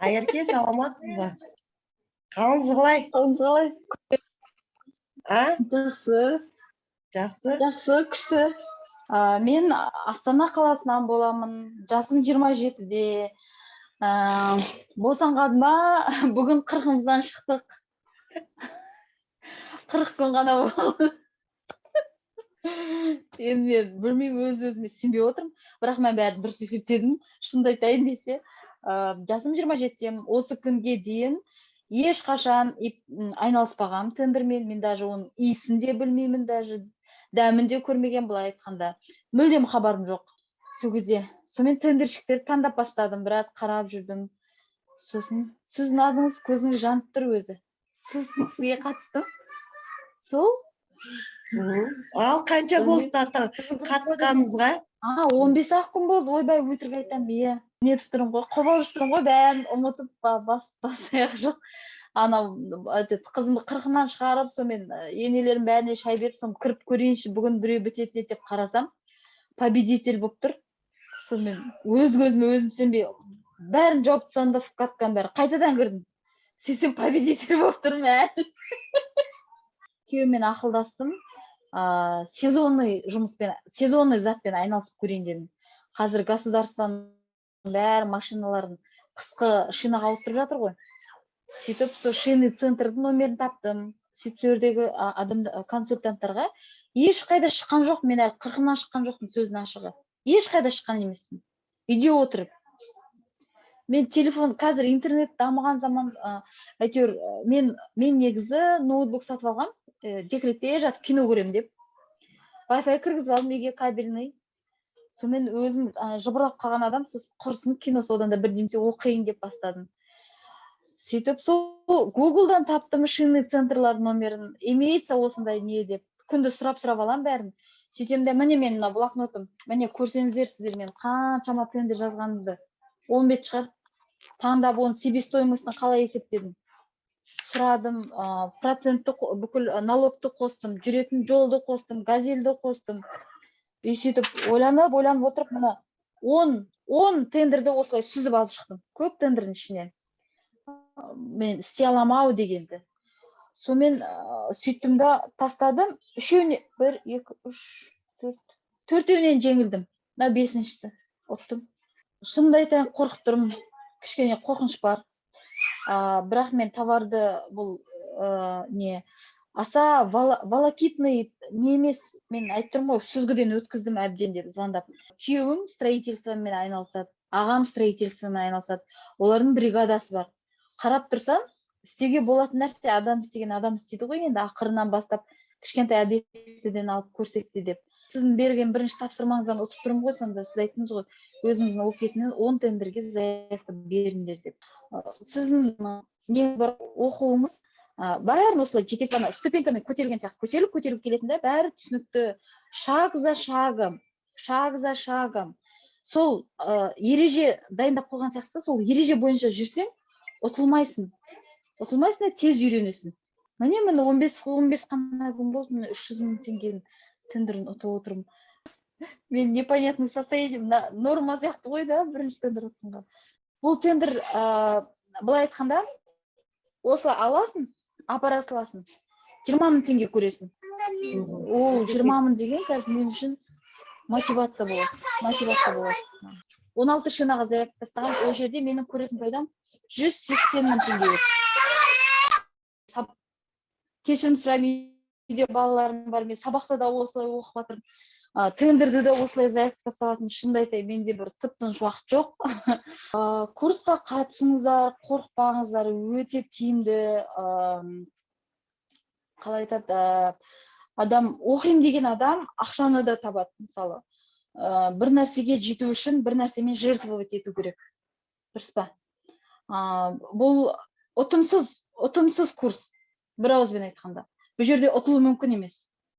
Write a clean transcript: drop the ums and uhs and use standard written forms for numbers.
Айерке, саламатсыз ба? Қалыңыз қалай? Қалыңыз қалай? Жақсы. Жақсы? Жақсы, күшті. Мен Астана қаласынан боламын. Жасым 27-де. Босанғаныма бүгін 40-мыздан шықтық. 40 күн ғана болды. Енді мен білмеймін, өз-өзіме сенбей отырмын. Бірақ мен бәрін дұрыс есептедім. Шынымды айтайын десе, жасым 27-демін. Осы күнге дейін ешқашан айналыспағам тендермен. Мен даже оның иісін де білмеймін, даже дәмін де көрмеген, былай айтқанда. Мүлдем хабарым жоқ сол кезде. Сонымен тендерщиктерді таңдап бастадым, біраз қарап жүрдім. Сосын сіздің адыңыз көзіңіз жанып тұр өзі. Сізге қатыстым. Сол. Ал қанша болды қатысқаныңызға? 15-ақ күн болды. Ойбай, өтірік айтам, иә. Нетіп тұрмын ғой, қобалжып тұрмын ғой, бәрін ұмытып, бас аяқ жоқ. Анау қызымды 40-нан шығарып, сонымен енелерім бәріне шай беріп, соны кіріп көрейінші, бүгін біреу бітетін деп қарасам, победитель болып тұр. Сонымен өз көзіме өзім сенбей, бәрін жауып тастадым, каткан бәрі. Қайтадан кірдім. Сөйтсем победитель болып тұрмын әлі. Күйеуіммен ақылдастым. Сезонный затпен айналысып көрейін дедім. Қазір государствоның бәрі машиналарын қысқы шинаға ауыстырып жатыр ғой. Сөйтіп, сол шинный центрдің номерін таптым. Сөйтіп, жердегі консультанттарға ешқайда шыққан жоқ, мен әлі 40-нан шыққан жоқпын, сөздің ашығы. Ешқайда шыққан емеспін. Үйде отырып. Мен телефон, қазір интернет дамыған заман, әйтеуір, мен негізі ноутбук сатып алғам, декретте жатып кино көрем деп. Wi-Fi кіргізіп алдым, үйге кабельный. Сонымен өзім жыбырлап қалған адам, құрсын кино, содан да бірдемсе оқиын деп бастадым. Сөйтіп, сол Google-дан таптым шинный центрлардың номерін, имеется осындай не деп, күнді сұрап алам бәрін. Сөйтем де, міне мен блокнотым, міне көрсеңіздер сіздер мен қаншама тендер жазғанымды, 15 шығар. Таңдап оның себестоимостын қалай есептедім. Сұрадым, процентті, бүкіл налогты қостым, жүретін жолды қостым, газелді қостым. Сөйтіп, ойланып отырып, мұны 10 тендерді осылай сүзіп алып шықтым. Көп тендердің ішінен. Мен істей аламау дегенді. Сонымен сөйттім да тастадым. 1, 2, 3, 4, 4-еуінен жеңілдім. 5-шісі ұттым. Шынымды айтайын, қорқып тұрмын. Кішкене қорқыныш бар. Бірақ мен товарды бұл аса волокитный не емес, мен айтып тұрмын ғой, сүзгіден өткіздім әбден деп звондап. Күйеуім строительствомен айналысады, ағам строительствомен айналысады. Олардың бригадасы бар. Қарап тұрсам, істеуге болатын нәрсе, адам істеген адам істейді ғой, енді ақырынан бастап кішкентай объектіден алып көрсетті деп. Сіздің берген бірінші тапсырмаңыздан ұтып тұрмын ғой, сонда сіз айттыңыз ғой, өзіңіздің оқитынын 10 тендерге заявка беріңдер деп. Сіздің неңіз бар, оқуыңыз бәрін осылай жетек ғана ступенькамен көтерілген сияқты көтеріліп келесің, бәрі түсінікті, шаг за шагом. Сол ереже дайындап қойған сияқты, сол ереже бойынша жүрсең, ұтылмайсың да тез үйренесің. Міне 15 қана күн болды, 300 мың теңгенің тендерін ұтып отырмын. Мен непонятный состояние, норма сияқты ғой да, бірінші тендер ұтқанға. Бұл тендер, былай айтқанда, осы аласың, апара саласың, 20 мың теңге көресің. Ол 20 мың деген қазір мен үшін мотивация болады. 16 шинаға заявка тастаған, ол жерде менің көретін пайдам 180 мың теңге. Кешірім сұраймын, үйде балаларым бар, мен сабақта да осылай оқып жатырмын. Тендерді де осылай заявка тасталатын, шынымды айтайын, менде бір тып-тыныш уақыт жоқ. Курсқа қатысыңыздар, қорықпаңыздар, өте тиімді. Қалай айтады, адам оқимын деген адам ақшаны да табады, мысалы. Бір нәрсеге жету үшін бір нәрсемен жертвовать ету керек. Дұрыс па? Бұл ұтымсыз курс, бір ауызбен айтқанда. Бұл жерде ұтылу мүмкін емес.